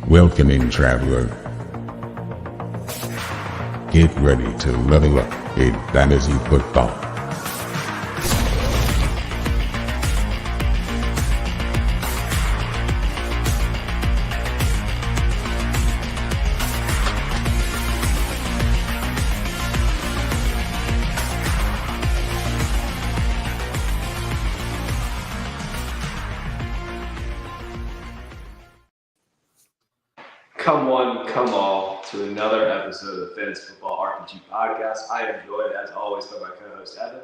Welcoming traveler. Get ready to level up in fantasy football. Come one, come all, to another episode of the Fantasy Football RPG Podcast. I am joined, as always, by my co-host, Evan.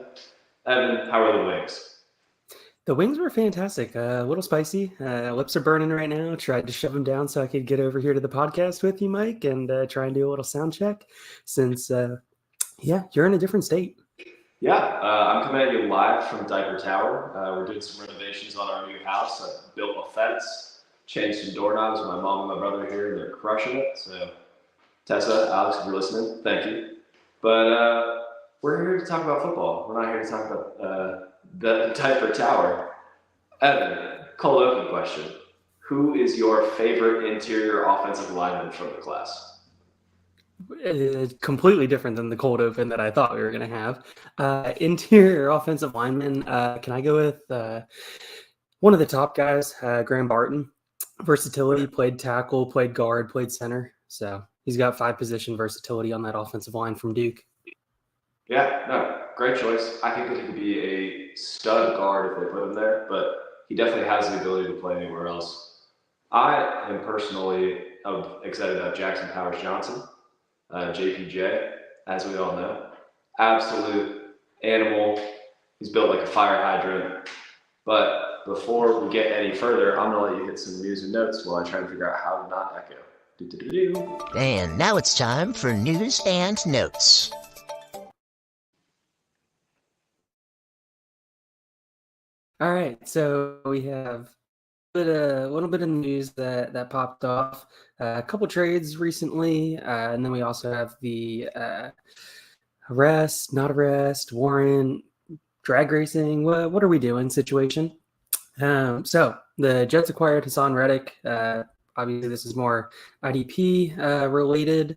Evan, how are the wings? The wings were fantastic. A little spicy. Lips are burning right now. Tried to shove them down so I could get over here to the podcast with you, Mike, and try and do a little sound check since, you're in a different state. Yeah, I'm coming at you live from Diaper Tower. We're doing some renovations on our new house. I built a fence. Changed some doorknobs. My mom and my brother are here, and they're crushing it. So, Tessa, Alex, if you're listening, thank you. But we're here to talk about football. We're not here to talk about the Diaper Tower. Evan, cold open question. Who is your favorite interior offensive lineman from the class? Completely different than the cold open that I thought we were going to have. Interior offensive lineman, can I go with one of the top guys, Graham Barton? Versatility, played tackle, played guard, played center. So he's got 5-position versatility on that offensive line from Duke. Yeah, no, great choice. I think that he could be a stud guard if they put him there, but he definitely has the ability to play anywhere else. I am personally excited about Jackson Powers Johnson, JPJ, as we all know. Absolute animal. He's built like a fire hydrant. But before we get any further, I'm going to let you hit some news and notes while I try to figure out how to not echo. And now it's time for news and notes. All right, so we have a little bit of news that popped off. A couple trades recently, and then we also have the arrest, not arrest, warrant, drag racing. What are we doing situation? So the Jets acquired Hassan Reddick. Obviously, this is more IDP related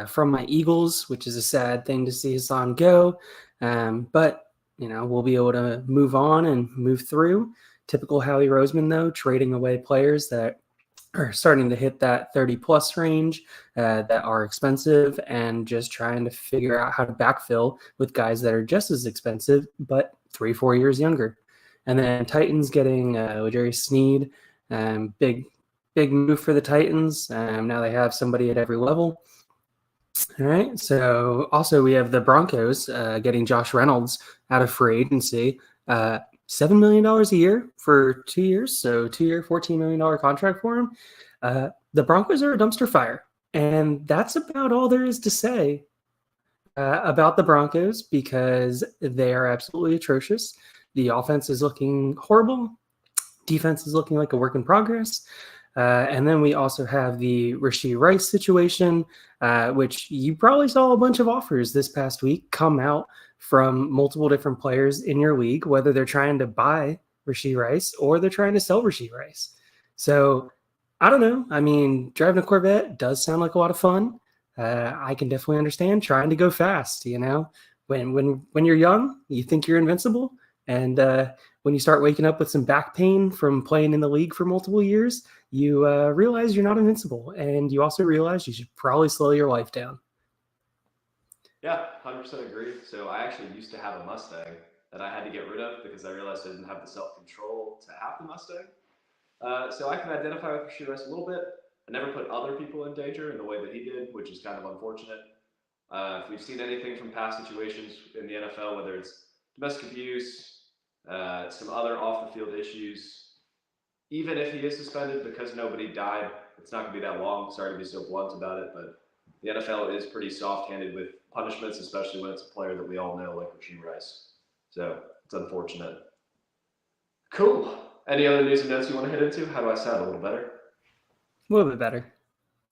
from my Eagles, which is a sad thing to see Hassan go. But we'll be able to move on and move through. Typical Howie Roseman, though, trading away players that are starting to hit that 30-plus range that are expensive and just trying to figure out how to backfill with guys that are just as expensive, but 3-4 years younger. And then Titans getting L'Jarius Sneed. Big move for the Titans. Now they have somebody at every level. All right. So also we have the Broncos getting Josh Reynolds out of free agency. $7 million a year for 2 years. So 2-year, $14 million contract for him. The Broncos are a dumpster fire. And that's about all there is to say about the Broncos because they are absolutely atrocious. The offense is looking horrible. Defense is looking like a work in progress. And then we also have the Rashee Rice situation, which you probably saw a bunch of offers this past week come out from multiple different players in your league, whether they're trying to buy Rashee Rice or they're trying to sell Rashee Rice. So I don't know. I mean, driving a Corvette does sound like a lot of fun. I can definitely understand trying to go fast. When you're young, you think you're invincible. And when you start waking up with some back pain from playing in the league for multiple years, you realize you're not invincible. And you also realize you should probably slow your life down. Yeah, 100% agree. So I actually used to have a Mustang that I had to get rid of because I realized I didn't have the self-control to have the Mustang. So I can identify with Rashee Rice a little bit. I never put other people in danger in the way that he did, which is kind of unfortunate. If we've seen anything from past situations in the NFL, whether it's domestic abuse, some other off-the-field issues. Even if he is suspended because nobody died, it's not going to be that long. Sorry to be so blunt about it, but the NFL is pretty soft-handed with punishments, especially when it's a player that we all know like Rashee Rice. So it's unfortunate. Cool. Any other news and notes you want to hit into? How do I sound? A little better? A little bit better.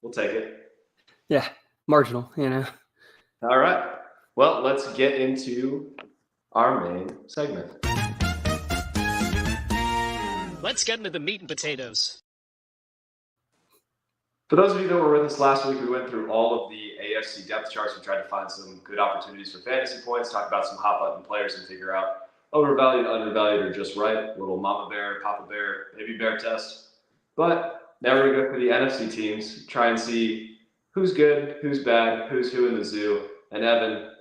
We'll take it. Yeah, marginal, All right. Well, let's get into our main segment. Let's get into the meat and potatoes. For those of you that were with us last week, we went through all of the AFC depth charts. We tried to find some good opportunities for fantasy points, talk about some hot button players, and figure out overvalued, undervalued, or just right. Little mama bear, papa bear, baby bear test. But now we're going to go through the NFC teams, try and see who's good, who's bad, who's who in the zoo. And Evan,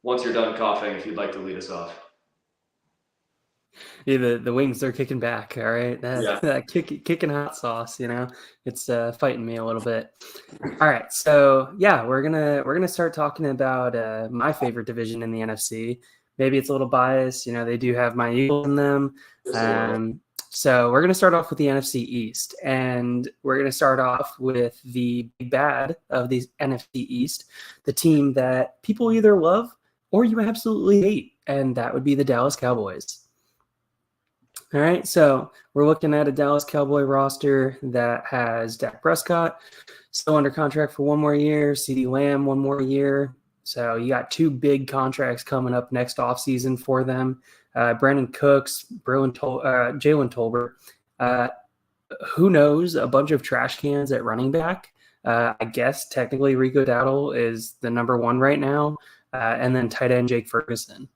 once you're done coughing, if you'd like to lead us off. Yeah, the wings are kicking back. All right, Yeah. that kicking hot sauce. It's fighting me a little bit. All right, so yeah, we're gonna start talking about my favorite division in the NFC. Maybe it's a little biased. They do have my Eagles in them. So we're gonna start off with the NFC East, and we're gonna start off with the big bad of the NFC East, the team that people either love or you absolutely hate, and that would be the Dallas Cowboys. All right, so we're looking at a Dallas Cowboy roster that has Dak Prescott still under contract for one more year, CeeDee Lamb 1 more year. So you got 2 big contracts coming up next offseason for them. Brandon Cooks, Jalen Tolbert. Who knows? A bunch of trash cans at running back. I guess technically Rico Dowdle is the number 1 right now, and then tight end Jake Ferguson.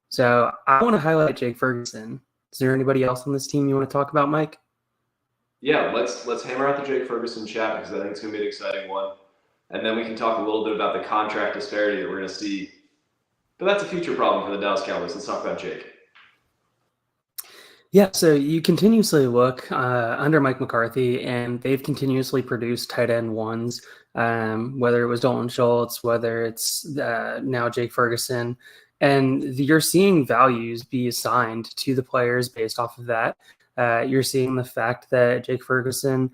So I want to highlight Jake Ferguson. Is there anybody else on this team you want to talk about, Mike? Yeah, let's hammer out the Jake Ferguson chat because I think it's going to be an exciting one. And then we can talk a little bit about the contract disparity that we're going to see. But that's a future problem for the Dallas Cowboys. Let's talk about Jake. Yeah, so you continuously look under Mike McCarthy, and they've continuously produced tight end ones, whether it was Dalton Schultz, whether it's now Jake Ferguson. And you're seeing values be assigned to the players based off of that. You're seeing the fact that Jake Ferguson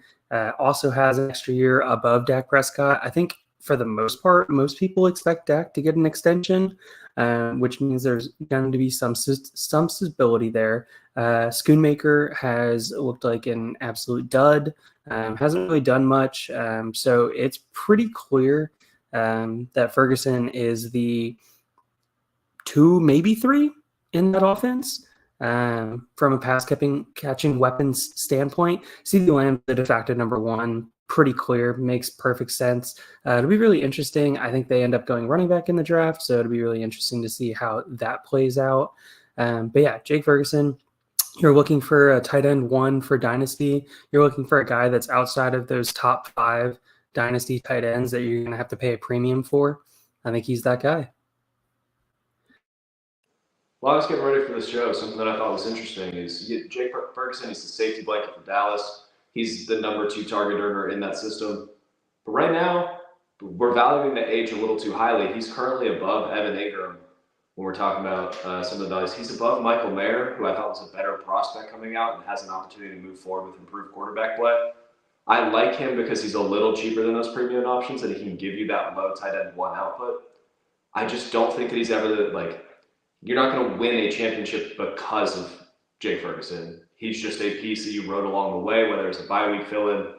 also has an extra year above Dak Prescott. I think for the most part, most people expect Dak to get an extension, which means there's going to be some stability there. Schoonmaker has looked like an absolute dud, hasn't really done much. So it's pretty clear that Ferguson is the 2, maybe 3 in that offense. From a pass catching weapons standpoint, CeeDee Lamb, the de facto number 1, pretty clear, makes perfect sense. It'll be really interesting. I think they end up going running back in the draft, so it'll be really interesting to see how that plays out. But yeah, Jake Ferguson, you're looking for a tight end 1 for Dynasty. You're looking for a guy that's outside of those top 5 Dynasty tight ends that you're going to have to pay a premium for. I think he's that guy. While I was getting ready for this show, something that I thought was interesting is Jake Ferguson is the safety blanket for Dallas. He's the number 2 target earner in that system. But right now, we're valuing the age a little too highly. He's currently above Evan Ingram when we're talking about some of the values. He's above Michael Mayer, who I thought was a better prospect coming out and has an opportunity to move forward with improved quarterback play. I like him because he's a little cheaper than those premium options and he can give you that low tight end 1 output. I just don't think that he's ever you're not going to win a championship because of Jake Ferguson. He's just a piece that you rode along the way, whether it's a bye week fill-in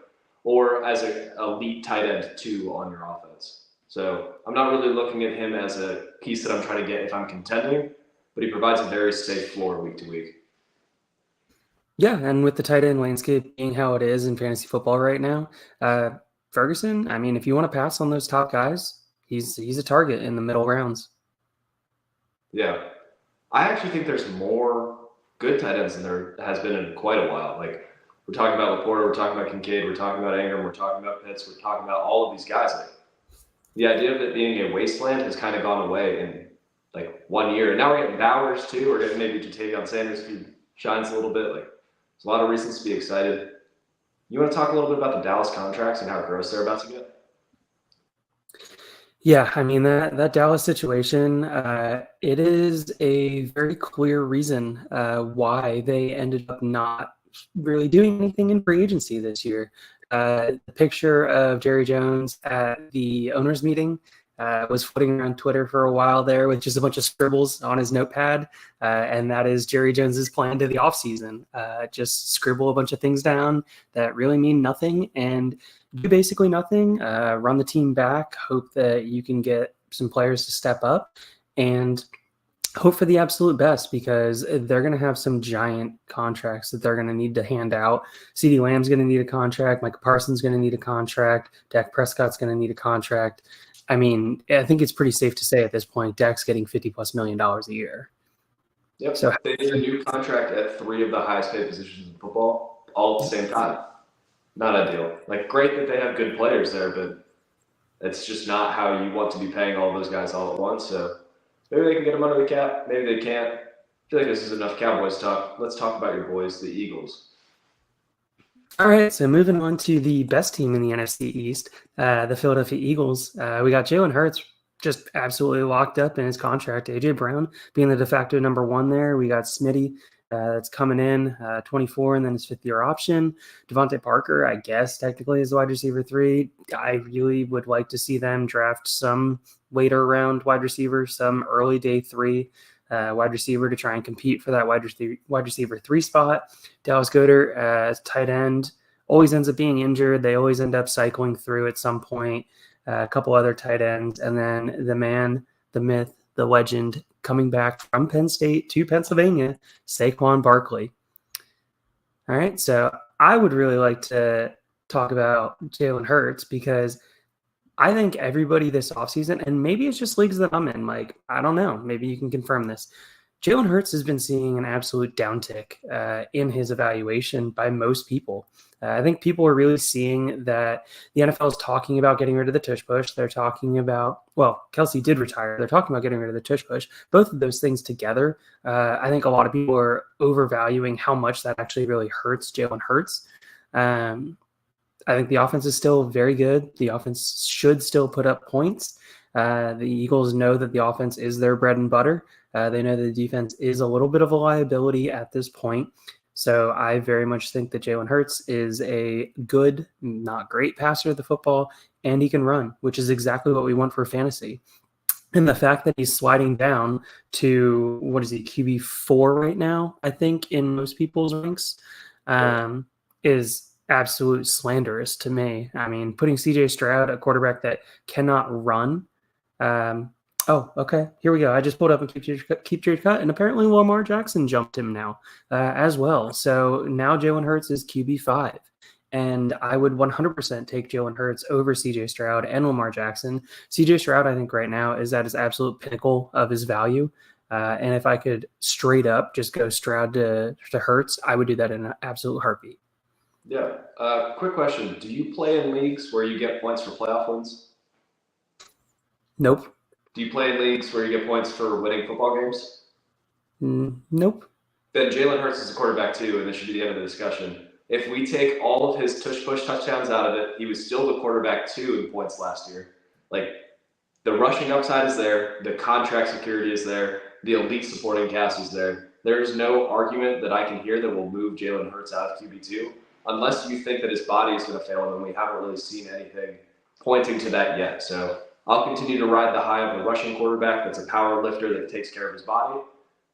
or as an elite tight end 2 on your offense. So I'm not really looking at him as a piece that I'm trying to get if I'm contending, but he provides a very safe floor week to week. Yeah, and with the tight end landscape being how it is in fantasy football right now, Ferguson, I mean, if you want to pass on those top guys, he's a target in the middle rounds. Yeah. I actually think there's more good tight ends than there has been in quite a while. Like, we're talking about Laporta, we're talking about Kincaid, we're talking about Ingram, we're talking about Pitts, we're talking about all of these guys. Like, the idea of it being a wasteland has kind of gone away in 1 year. And now we're getting Bowers too. We're getting maybe Jatavion Sanders if he shines a little bit. There's a lot of reasons to be excited. You want to talk a little bit about the Dallas contracts and how gross they're about to get? Yeah, I mean, that Dallas situation, it is a very clear reason why they ended up not really doing anything in free agency this year. The picture of Jerry Jones at the owners' meeting was floating around Twitter for a while there with just a bunch of scribbles on his notepad, and that is Jerry Jones's plan to the offseason. Just scribble a bunch of things down that really mean nothing and do basically nothing, run the team back, hope that you can get some players to step up. And hope for the absolute best because they're going to have some giant contracts that they're going to need to hand out. CeeDee Lamb's going to need a contract. Micah Parsons going to need a contract. Dak Prescott's going to need a contract. I mean, I think it's pretty safe to say at this point, Dak's getting $50+ million a year. Yep. So they need a new contract at 3 of the highest paid positions in football all at the same time. Not ideal. Like, great that they have good players there, but it's just not how you want to be paying all those guys all at once. So maybe they can get them under the cap. Maybe they can't. I feel like this is enough Cowboys talk. Let's talk about your boys, the Eagles. All right, so moving on to the best team in the NFC East, the Philadelphia Eagles. We got Jalen Hurts just absolutely locked up in his contract. A.J. Brown being the de facto number 1 there. We got Smitty that's coming in, 24, and then his 5th-year option. Devontae Parker, I guess, technically is the wide receiver 3. I really would like to see them draft some later round wide receiver, some early day 3 wide receiver to try and compete for that wide receiver 3 spot. Dallas Goedert as tight end always ends up being injured. They always end up cycling through at some point. A couple other tight ends, and then the man, the myth, the legend, coming back from Penn State to Pennsylvania, Saquon Barkley. All right, so I would really like to talk about Jalen Hurts because I think everybody this offseason, and maybe it's just leagues that I'm in, like, I don't know, maybe you can confirm this. Jalen Hurts has been seeing an absolute downtick in his evaluation by most people. I think people are really seeing that the NFL is talking about getting rid of the tush push. They're talking about, well, Kelsey did retire. They're talking about getting rid of the tush push. Both of those things together, I think a lot of people are overvaluing how much that actually really hurts Jalen Hurts. I think the offense is still very good. The offense should still put up points. The Eagles know that the offense is their bread and butter. They know that the defense is a little bit of a liability at this point. So I very much think that Jalen Hurts is a good, not great passer of the football, and he can run, which is exactly what we want for fantasy. And the fact that he's sliding down to, what is he, QB4 right now, I think, in most people's ranks, is absolute slanderous to me. I mean, putting CJ Stroud, a quarterback that cannot run, oh, okay. Here we go. I just pulled up and keep your cut, and apparently Lamar Jackson jumped him now as well. So now Jalen Hurts is QB5, and I would 100% take Jalen Hurts over CJ Stroud and Lamar Jackson. CJ Stroud, I think right now is at his absolute pinnacle of his value, and if I could straight up just go Stroud to Hurts, I would do that in an absolute heartbeat. Yeah. Quick question: do you play in leagues where you get points for playoff wins? Nope. Do you play in leagues where you get points for winning football games? Nope. Then Jalen Hurts is a quarterback too, and this should be the end of the discussion. If we take all of his tush-push touchdowns out of it, he was still the quarterback 2 in points last year. Like, the rushing upside is there, the contract security is there, the elite supporting cast is there. There is no argument that I can hear that will move Jalen Hurts out of QB2, unless you think that his body is going to fail him, and we haven't really seen anything pointing to that yet. So I'll continue to ride the high of a rushing quarterback that's a power lifter that takes care of his body.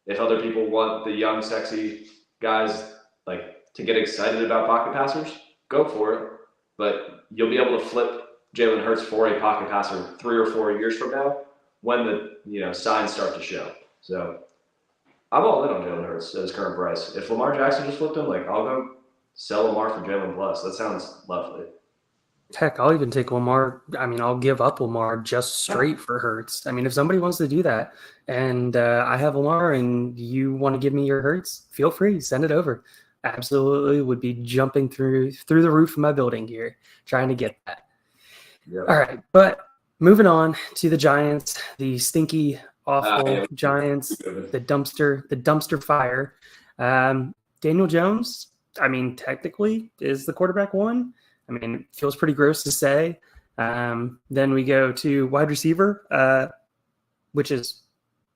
If other people want the young, sexy guys like to get excited about pocket passers, go for it. But you'll be able to flip Jalen Hurts for a pocket passer 3 or 4 years from now when the signs start to show. So I'm all in on Jalen Hurts at his current price. If Lamar Jackson just flipped him, I'll go sell Lamar for Jalen plus. That sounds lovely. Heck, I'll even take Lamar. I mean, I'll give up Lamar just straight for Hurts. I mean, if somebody wants to do that and I have Lamar and you want to give me your Hurts, feel free, send it over. Absolutely would be jumping through the roof of my building here, trying to get that. Yep. All right, but moving on to the Giants, the stinky, awful Giants, the dumpster fire. Daniel Jones, I mean, technically is the quarterback 1. I mean, it feels pretty gross to say. Then we go to wide receiver, which is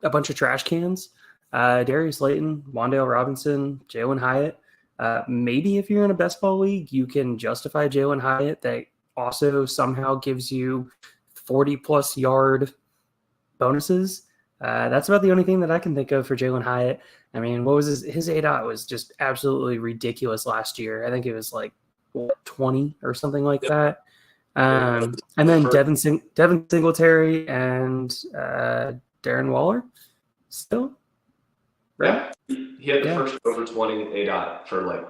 a bunch of trash cans. Darius Slayton, Wan'Dale Robinson, Jalen Hyatt. Maybe if you're in a best ball league, you can justify Jalen Hyatt. That also somehow gives you 40+ yard bonuses. That's about the only thing that I can think of for Jalen Hyatt. I mean, what was his ADOT was just absolutely ridiculous last year. I think it was 20 or something like that. And then Devin Singletary and Darren Waller. still, right? Yeah, he had the Yeah. first over 20 ADOT for like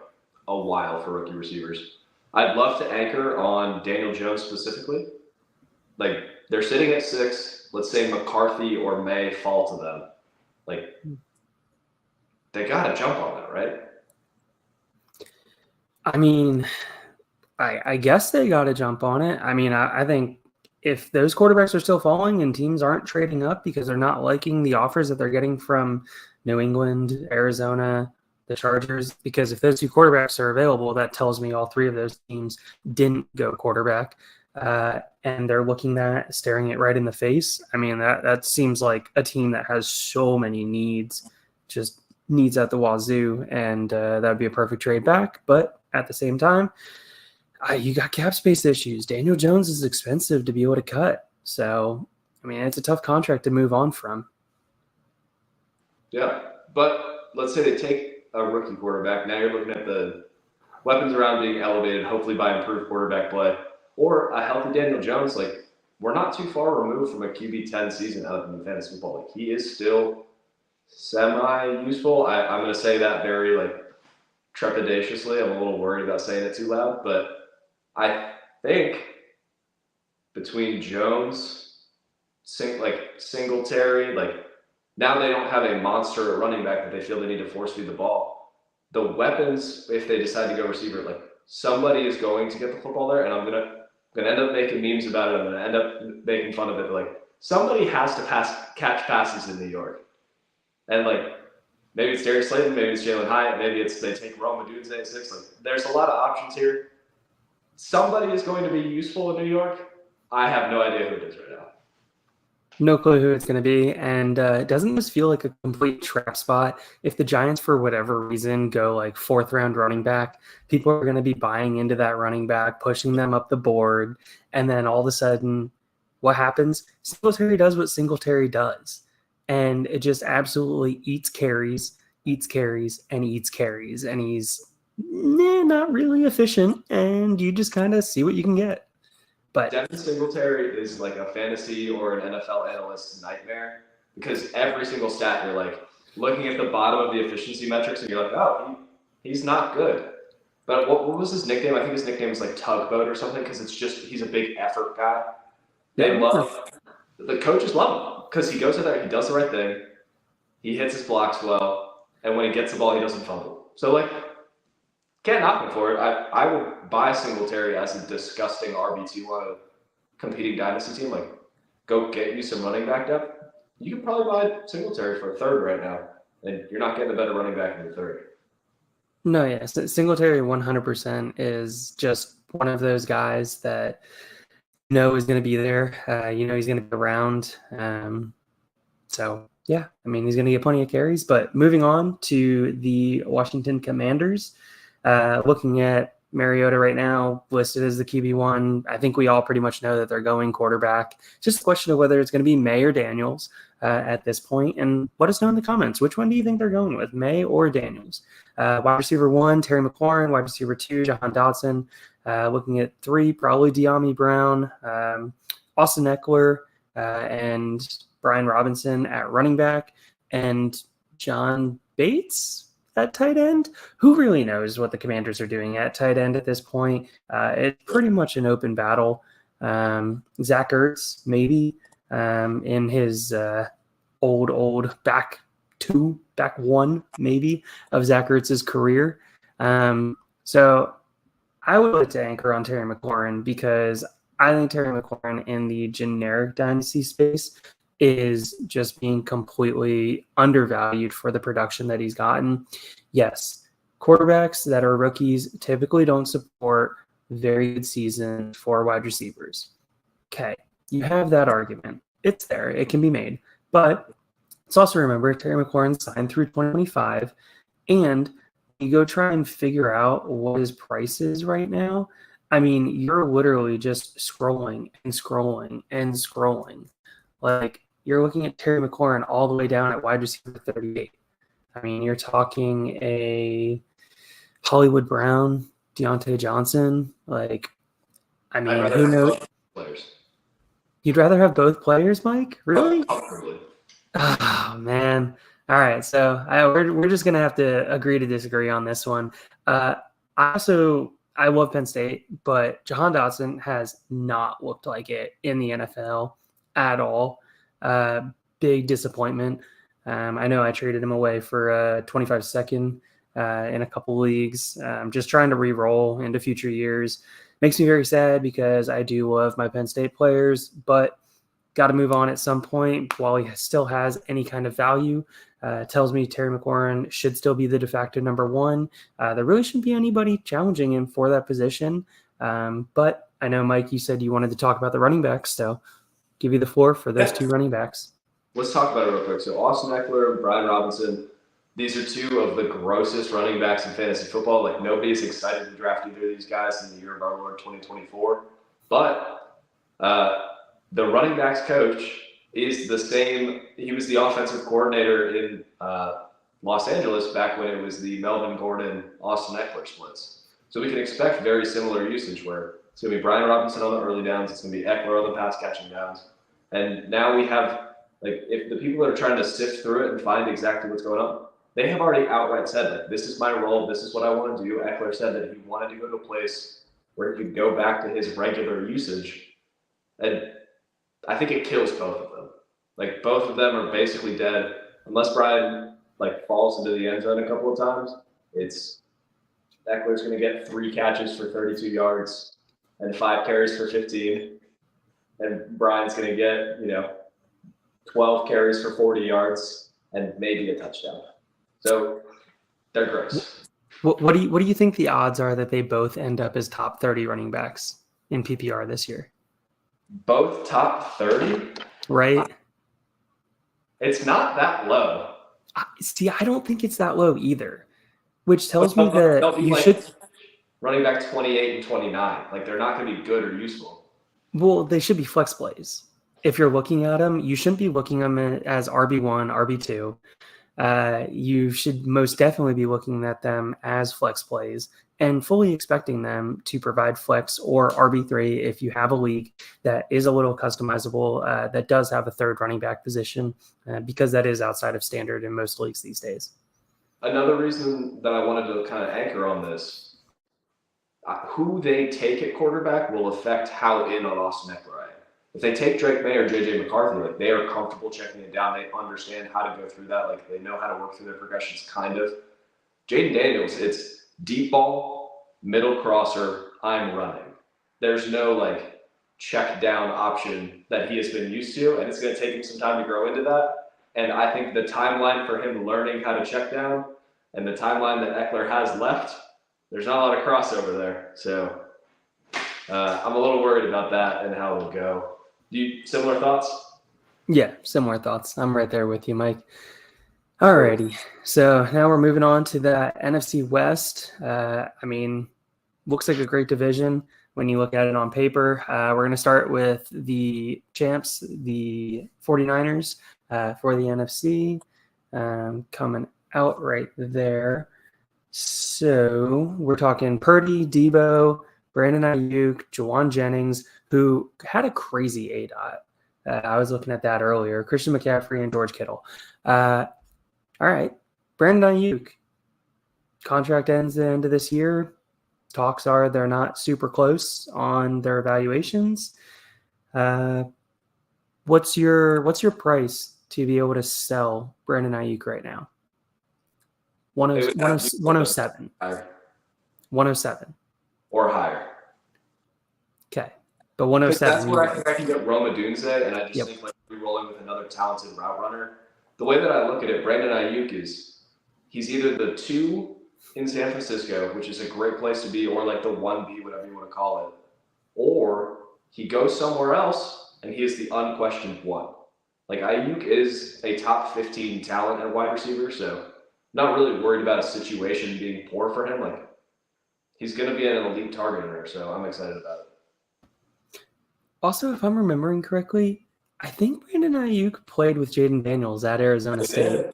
a while for rookie receivers. I'd love to anchor on Daniel Jones specifically. Like they're sitting at 6. Let's say McCarthy or May fall to them. Like they got to jump on that, right? I mean, I guess they got to jump on it. I mean, I think if those quarterbacks are still falling and teams aren't trading up because they're not liking the offers that they're getting from New England, Arizona, the Chargers, because if those 2 quarterbacks are available, that tells me all 3 of those teams didn't go quarterback. And they're looking at staring it right in the face. I mean, that seems like a team that has so many needs, just needs at the wazoo, and that would be a perfect trade back. But at the same time, you got cap space issues. Daniel Jones is expensive to be able to cut. So, I mean, it's a tough contract to move on from. Yeah, but let's say they take a rookie quarterback. Now you're looking at the weapons around being elevated, hopefully by improved quarterback play, or a healthy Daniel Jones. Like, we're not too far removed from a QB 10 season out of fantasy football. Like, he is still semi-useful. I'm going to say that very, like, trepidatiously. I'm a little worried about saying it too loud, but I think between Jones, Singletary, like now they don't have a monster at running back that they feel they need to force feed the ball. The weapons, if they decide to go receiver, like somebody is going to get the football there, and I'm gonna end up making memes about it. I'm gonna end up making fun of it. But like somebody has to catch passes in New York, and like maybe it's Darius Slayton, maybe it's Jalen Hyatt, maybe it's they take Rome Odunze at 6. Like there's a lot of options here. Somebody is going to be useful in New York. I have no idea who it is right now. No clue who it's going to be. And doesn't this feel like a complete trap spot? If the Giants, for whatever reason, go like 4th round running back, people are going to be buying into that running back, pushing them up the board. And then all of a sudden, what happens? Singletary does what Singletary does. And it just absolutely eats carries. And he's not really efficient. And you just kind of see what you can get. But Devin Singletary is like a fantasy or an NFL analyst's nightmare because every single stat you're like looking at the bottom of the efficiency metrics and you're like, oh, he's not good. But what was his nickname? I think his nickname was like Tugboat or something because it's just he's a big effort guy. The coaches love him because he goes out there, he does the right thing, he hits his blocks well, and when he gets the ball, he doesn't fumble. So like, can't knock him for it. I would buy Singletary as a disgusting RB2 on a competing dynasty team. Like, go get you some running back depth. You can probably buy Singletary for a 3rd right now, and you're not getting a better running back in your 3rd. No, yes. Singletary 100% is just one of those guys that you know is going to be there. He's going to be around. So, yeah, I mean, he's going to get plenty of carries. But moving on to the Washington Commanders, looking at Mariota right now, listed as the QB1. I think we all pretty much know that they're going quarterback. Just a question of whether it's going to be May or Daniels at this point. And let us know in the comments. Which one do you think they're going with, May or Daniels? Wide receiver 1, Terry McLaurin. Wide receiver 2, Jahan Dotson. Looking at 3, probably De'Ami Brown, Austin Eckler, and Brian Robinson at running back. And John Bates at tight end. Who really knows what the Commanders are doing at tight end at this point? It's pretty much an open battle. Zach Ertz, maybe, in his old back 1, maybe, of Zach Ertz's career. So I would like to anchor on Terry McLaurin because I think Terry McLaurin in the generic dynasty space is just being completely undervalued for the production that he's gotten. Yes, quarterbacks that are rookies typically don't support very good seasons for wide receivers. Okay, you have that argument. It's there. It can be made. But let's also remember Terry McLaurin signed through 2025, and you go try and figure out what his price is right now. I mean, you're literally just scrolling. Like, you're looking at Terry McLaurin all the way down at wide receiver 38. I mean, you're talking a Hollywood Brown, Deontay Johnson. Like, I mean, who knows? Players. You'd rather have both players, Mike? Really? Probably. Oh man. All right. So we're just gonna have to agree to disagree on this one. I love Penn State, but Jahan Dotson has not looked like it in the NFL at all. Big disappointment. I know I traded him away for a 25-second in a couple leagues. Just trying to re-roll into future years. Makes me very sad because I do love my Penn State players, but got to move on at some point while he still has any kind of value. Tells me Terry McLaurin should still be the de facto number one. There really shouldn't be anybody challenging him for that position. But I know, Mike, you said you wanted to talk about the running backs, so give you the floor for those two running backs. Let's talk about it real quick. So Austin Eckler and Brian Robinson, these are two of the grossest running backs in fantasy football. Like, nobody's excited to draft either of these guys in the year of our Lord 2024. But the running backs coach is the same. He was the offensive coordinator in Los Angeles back when it was the Melvin Gordon, Austin Eckler splits. So we can expect very similar usage where it's going to be Brian Robinson on the early downs. It's going to be Eckler on the pass catching downs. And now we have, like, if the people that are trying to sift through it and find exactly what's going on, they have already outright said, like, this is my role. This is what I want to do. Eckler said that he wanted to go to a place where he could go back to his regular usage. And I think it kills both of them. Like, both of them are basically dead. Unless Brian, like, falls into the end zone a couple of times, it's Eckler's going to get 3 catches for 32 yards and 5 carries for 15. And Brian's going to get, 12 carries for 40 yards and maybe a touchdown. So they're gross. What do you think the odds are that they both end up as top 30 running backs in PPR this year? Both top 30? Right. It's not that low. See, I don't think it's that low either, which tells me that you should running back 28 and 29. Like, they're not going to be good or useful. Well, they should be flex plays. If you're looking at them, you shouldn't be looking at them as RB1, RB2. You should most definitely be looking at them as flex plays and fully expecting them to provide flex or RB3 if you have a league that is a little customizable, that does have a third running back position, because that is outside of standard in most leagues these days. Another reason that I wanted to kind of anchor on this, who they take at quarterback will affect how in on Austin Eckler I am. If they take Drake May or J.J. McCarthy, like, they are comfortable checking it down. They understand how to go through that. Like, they know how to work through their progressions, kind of. Jaden Daniels, it's deep ball, middle crosser, I'm running. There's no, like, check down option that he has been used to, and it's going to take him some time to grow into that. And I think the timeline for him learning how to check down and the timeline that Eckler has left, there's not a lot of crossover there. So I'm a little worried about that and how it'll go. Similar thoughts? Yeah, similar thoughts. I'm right there with you, Mike. Alrighty. So now we're moving on to the NFC West. Looks like a great division when you look at it on paper. We're going to start with the champs, the 49ers, for the NFC, coming out right there. So we're talking Purdy, Debo, Brandon Ayuk, Juwan Jennings, who had a crazy ADOT. I was looking at that earlier. Christian McCaffrey and George Kittle. All right. Brandon Ayuk. Contract ends the end of this year. Talks are they're not super close on their evaluations. What's your price to be able to sell Brandon Ayuk right now? 107. 107. Or higher. Okay. But 107. That's where I think I can get Roma Dunze, and I just think, like, re-rolling with another talented route runner. The way that I look at it, Brandon Ayuk he's either the 2 in San Francisco, which is a great place to be, or like the 1B, whatever you want to call it, or he goes somewhere else and he is the unquestioned 1. Like, Ayuk is a top 15 talent at wide receiver, so not really worried about a situation being poor for him. Like, he's going to be an elite targeter, so I'm excited about it. Also, if I'm remembering correctly, I think Brandon Ayuk played with Jaden Daniels at Arizona State.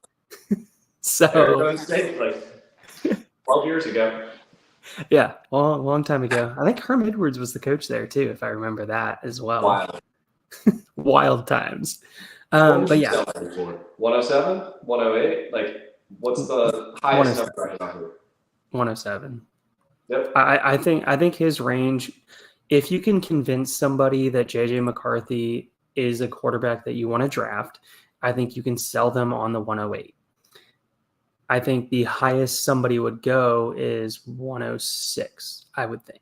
So Arizona State, like 12 years ago. Yeah, long time ago. I think Herm Edwards was the coach there too, if I remember that as well. Wild. Wild times. What would But you yeah, sell him for? 107? 108? Like, what's the highest number I can offer? 107. Yep. I think his range, if you can convince somebody that JJ McCarthy is a quarterback that you want to draft, I think you can sell them on the 108. I think the highest somebody would go is 106, I would think.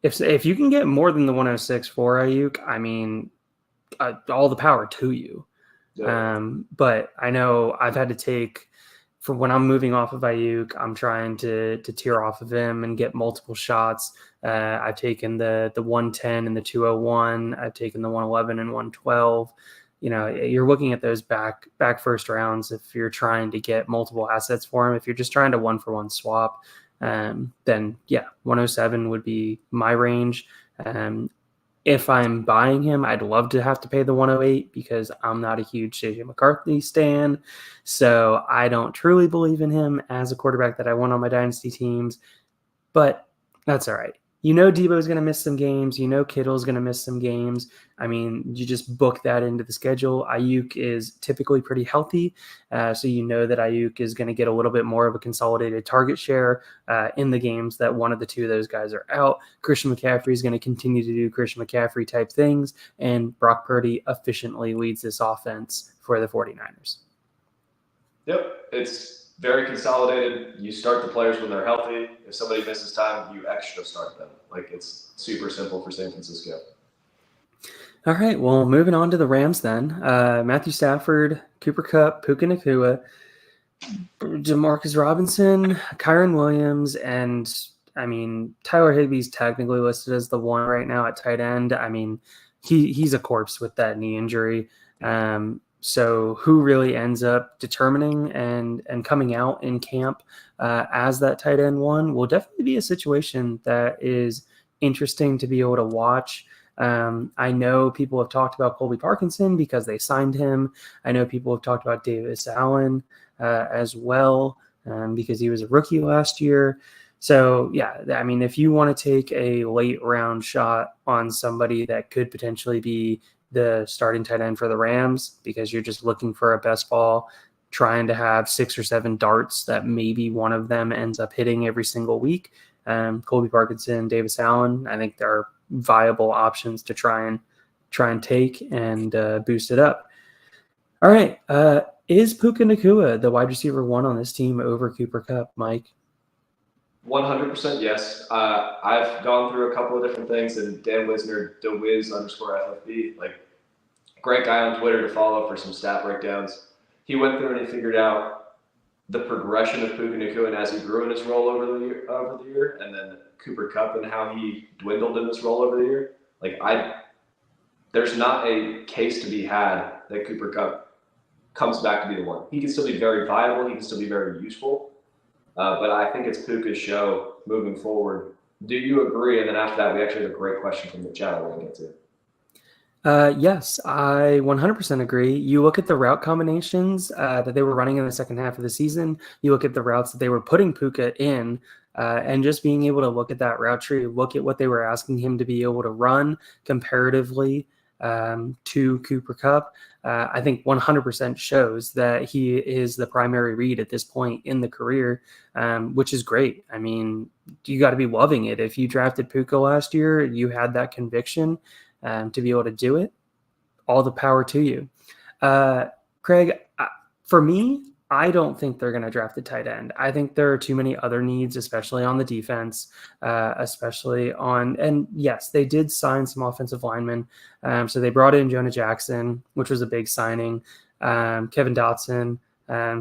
If you can get more than the 106 for Ayuk, I mean, all the power to you. Yep. But I know I've had to take, for when I'm moving off of Ayuk, I'm trying to tear off of him and get multiple shots. I've taken the 110 and the 201. I've taken the 111 and 112. You're looking at those back first rounds if you're trying to get multiple assets for him. If you're just trying to 1-for-1 swap, then yeah, 107 would be my range. If I'm buying him, I'd love to have to pay the 108 because I'm not a huge JJ McCarthy stan. So I don't truly believe in him as a quarterback that I want on my dynasty teams. But that's all right. Debo's going to miss some games. Kittle's going to miss some games. I mean, you just book that into the schedule. Ayuk is typically pretty healthy. So that Ayuk is going to get a little bit more of a consolidated target share in the games that one of the two of those guys are out. Christian McCaffrey is going to continue to do Christian McCaffrey type things. And Brock Purdy efficiently leads this offense for the 49ers. Yep. It's very consolidated. You start the players when they're healthy. If somebody misses time, you extra start them. Like, it's super simple for San Francisco. All right, well, moving on to the Rams then. Matthew Stafford, Cooper Kupp, Puka Nacua, Jamarcus Robinson, Kyron Williams, and, I mean, Tyler Higbee's technically listed as the one right now at tight end. I mean, he's a corpse with that knee injury. So who really ends up determining and coming out in camp as that tight end one will definitely be a situation that is interesting to be able to watch. I know people have talked about Colby Parkinson because they signed him. I know people have talked about Davis Allen as well because he was a rookie last year. So, yeah, I mean, if you want to take a late round shot on somebody that could potentially be the starting tight end for the Rams because you're just looking for a best ball, trying to have 6 or 7 darts that maybe one of them ends up hitting every single week. Colby Parkinson, Davis Allen, I think there are viable options to try and take and boost it up. All right. Is Puka Nacua the wide receiver one on this team over Cooper Kupp, Mike? 100% yes. I've gone through a couple of different things, and Dan Wisner, DeWiz_FFB, like, great guy on Twitter to follow for some stat breakdowns. He went through and he figured out the progression of Puka Nacua and as he grew in his role over the year, and then Cooper Kupp and how he dwindled in this role over the year. Like, there's not a case to be had that Cooper Kupp comes back to be the one. He can still be very viable. He can still be very useful. But I think it's Puka's show moving forward. Do you agree? And then after that, we actually have a great question from the chat I want to get to. Yes, I 100% agree. You look at the route combinations that they were running in the second half of the season. You look at the routes that they were putting Puka in, and just being able to look at that route tree, look at what they were asking him to be able to run comparatively to Cooper Kupp, I think 100% shows that he is the primary read at this point in the career, which is great. I mean, you got to be loving it. If you drafted Puka last year, you had that conviction to be able to do it. All the power to you. Craig, for me, I don't think they're going to draft a tight end. I think there are too many other needs, especially on the defense, and yes, they did sign some offensive linemen. So they brought in Jonah Jackson, which was a big signing. Kevin Dotson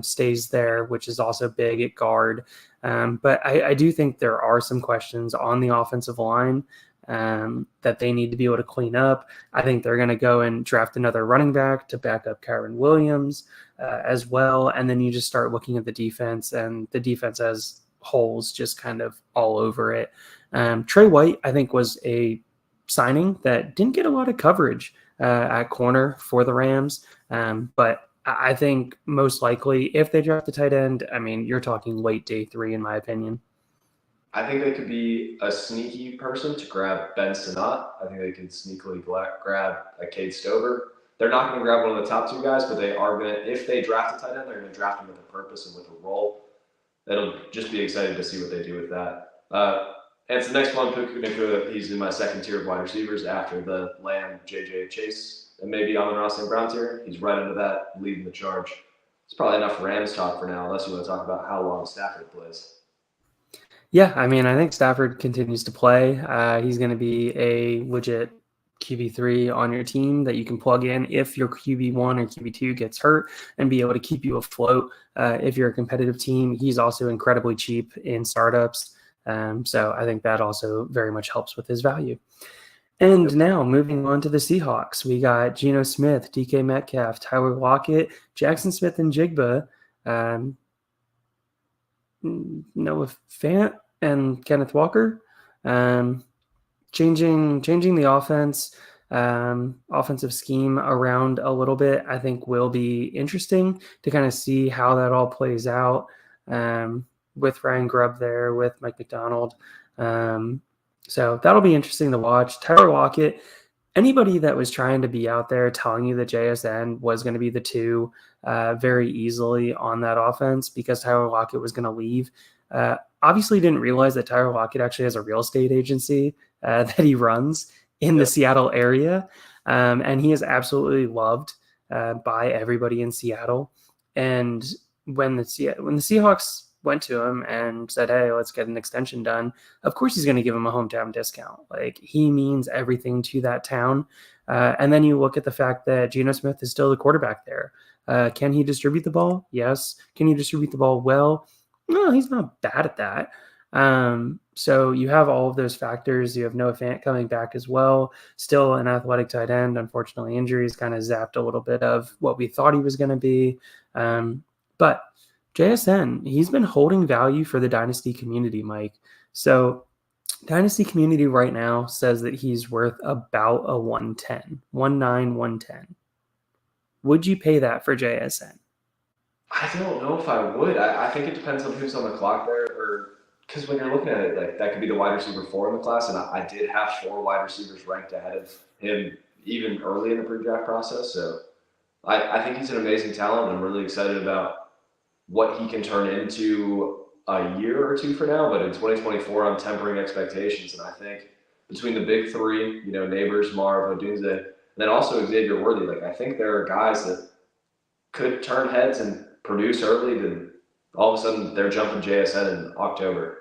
stays there, which is also big at guard. But I do think there are some questions on the offensive line that they need to be able to clean up. I think they're going to go and draft another running back to back up Kyron Williams as well. And then you just start looking at the defense, and the defense has holes just kind of all over it. Trey White, I think, was a signing that didn't get a lot of coverage at corner for the Rams. But I think most likely if they draft a tight end, I mean, you're talking late day 3, in my opinion. I think they could be a sneaky person to grab Ben Sinnott. I think they could sneakily grab a Cade Stover. they're not going to grab one of the top two guys, but they are going to, if they draft a tight end, they're going to draft him with a purpose and with a role. It'll just be exciting to see what they do with that. And it's the next one, Puka Nacua. He's in my second tier of wide receivers after the Lamb, JJ Chase, and maybe Amon-Ra St. Brown tier. He's right under that, leading the charge. It's probably enough Rams talk for now, unless you want to talk about how long Stafford plays. Yeah, I mean, I think Stafford continues to play. He's going to be a legit QB3 on your team that you can plug in if your QB1 or QB2 gets hurt and be able to keep you afloat. If you're a competitive team, he's also incredibly cheap in startups. So I think that also very much helps with his value. And now moving on to the Seahawks, we got Geno Smith, DK Metcalf, Tyler Lockett, Jackson Smith and Jigba, Noah Fant and Kenneth Walker. Changing the offensive scheme around a little bit, I think will be interesting to kind of see how that all plays out. With Ryan Grubb there, with Mike McDonald. So that'll be interesting to watch. Tyler Lockett, anybody that was trying to be out there telling you that JSN was going to be the 2 very easily on that offense because Tyler Lockett was going to leave, obviously didn't realize that Tyler Lockett actually has a real estate agency that he runs in the Seattle area. And he is absolutely loved by everybody in Seattle. And when the Seahawks went to him and said, hey, let's get an extension done, of course he's going to give him a hometown discount. Like, he means everything to that town. And then you look at the fact that Geno Smith is still the quarterback there. Can he distribute the ball? Yes. Can he distribute the ball well? No, he's not bad at that. So you have all of those factors. You have Noah Fant coming back as well. Still an athletic tight end. Unfortunately, injuries kind of zapped a little bit of what we thought he was going to be. But JSN, he's been holding value for the Dynasty community, Mike. So Dynasty community right now says that he's worth about a 110, 110. Would you pay that for JSN? I don't know if I would. I think it depends on who's on the clock there, or because when you're looking at it, like, that could be the wide receiver 4 in the class, and I did have 4 wide receivers ranked ahead of him even early in the pre-draft process. So I think he's an amazing talent, and I'm really excited about what he can turn into a year or 2 for now. But in 2024, I'm tempering expectations, and I think between the big 3, Neighbors, Marv, Odunze, and then also Xavier Worthy, like, I think there are guys that could turn heads and produce early, then all of a sudden they're jumping JSN in October.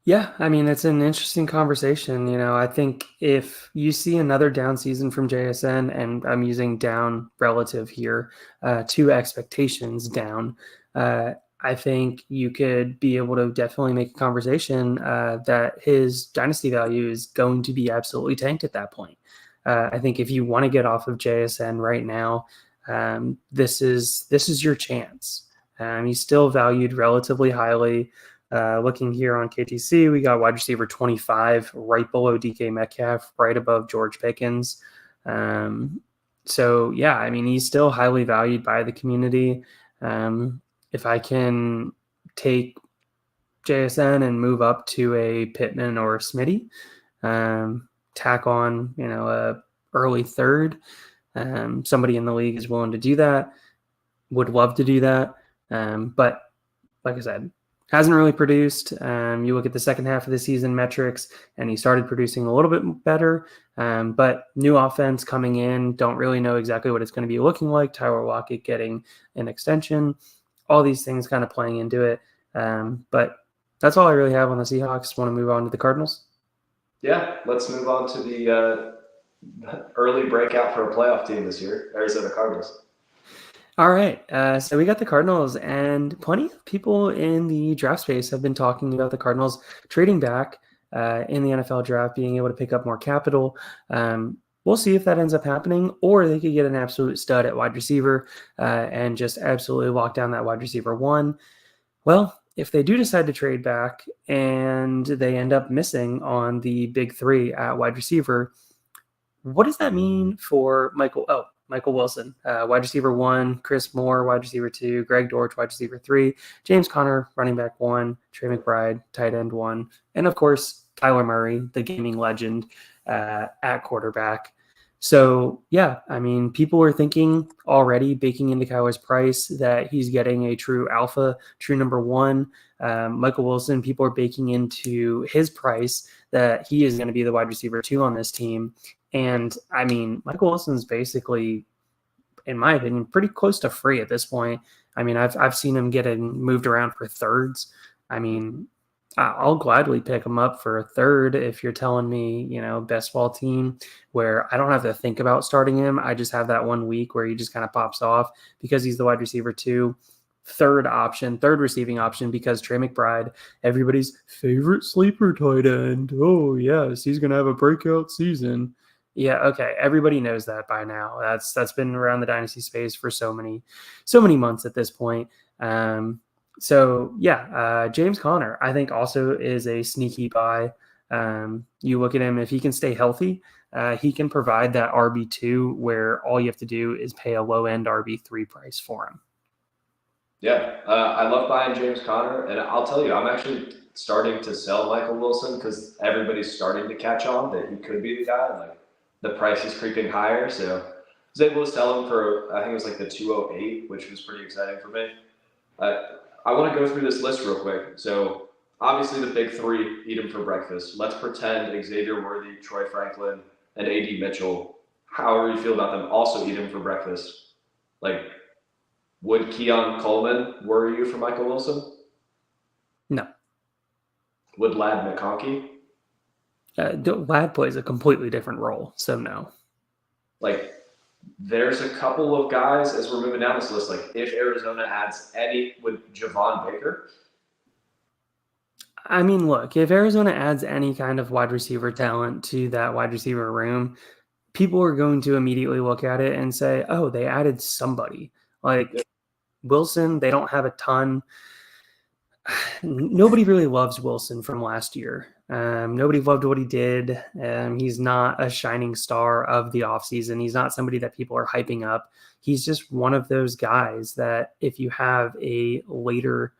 Yeah, I mean, it's an interesting conversation. I think if you see another down season from JSN, and I'm using down relative here to expectations down, I think you could be able to definitely make a conversation that his dynasty value is going to be absolutely tanked at that point. I think if you want to get off of JSN right now, this is your chance. He's still valued relatively highly. Looking here on KTC, we got wide receiver 25, right below DK Metcalf, right above George Pickens. So yeah, I mean, he's still highly valued by the community. If I can take JSN and move up to a Pittman or a Smitty, tack on, a early 3rd, somebody in the league is willing to do that, would love to do that. But like I said, hasn't really produced. You look at the second half of the season metrics, and he started producing a little bit better. But new offense coming in, don't really know exactly what it's going to be looking like. Tyler Lockett getting an extension, all these things kind of playing into it. But that's all I really have on the Seahawks. Want to move on to the Cardinals? Yeah, let's move on to the early breakout for a playoff team this year, Arizona Cardinals. All right. So we got the Cardinals, and plenty of people in the draft space have been talking about the Cardinals trading back in the NFL draft, being able to pick up more capital. We'll see if that ends up happening, or they could get an absolute stud at wide receiver and just absolutely lock down that wide receiver 1. Well, if they do decide to trade back and they end up missing on the big 3 at wide receiver, what does that mean for Michael Wilson, wide receiver 1, Chris Moore, wide receiver 2, Greg Dortch, wide receiver 3, James Conner, running back 1, Trey McBride, tight end 1, and of course, Kyler Murray, the gaming legend, at quarterback. So yeah, I mean, people were thinking already, baking into Kawhi's price, that he's getting a true alpha, true number one. Michael Wilson, people are baking into his price that he is going to be the wide receiver 2 on this team. And I mean, Michael Wilson's basically, in my opinion, pretty close to free at this point. I mean, I've seen him getting moved around for thirds. I mean, I'll gladly pick him up for a third if you're telling me, best ball team where I don't have to think about starting him. I just have that 1 week where he just kind of pops off because he's the wide receiver 2. Third receiving option, because Trey McBride, everybody's favorite sleeper tight end. Oh, yes, he's going to have a breakout season. Yeah, okay. Everybody knows that by now. That's been around the dynasty space for so many months at this point. James Conner, I think, also is a sneaky buy. You look at him, if he can stay healthy, he can provide that RB2 where all you have to do is pay a low-end RB3 price for him. Yeah, I love buying James Conner, and I'll tell you, I'm actually starting to sell Michael Wilson because everybody's starting to catch on that he could be the guy. Like, the price is creeping higher, so I was able to sell him for, I think it was like the 208, which was pretty exciting for me. I want to go through this list real quick. So obviously the big three eat him for breakfast. Let's pretend Xavier Worthy, Troy Franklin, and A.D. Mitchell, however you feel about them, also eat him for breakfast. Like, would Keon Coleman worry you for Michael Wilson? No. Would Lad McConkey? Lad plays a completely different role, so no. Like, there's a couple of guys as we're moving down this list. Like, if Arizona adds any, would Javon Baker? I mean, look, if Arizona adds any kind of wide receiver talent to that wide receiver room, people are going to immediately look at it and say, oh, they added somebody. Like, Wilson, they don't have a ton. Nobody really loves Wilson from last year. Nobody loved what he did. He's not a shining star of the offseason. He's not somebody that people are hyping up. He's just one of those guys that if you have a later,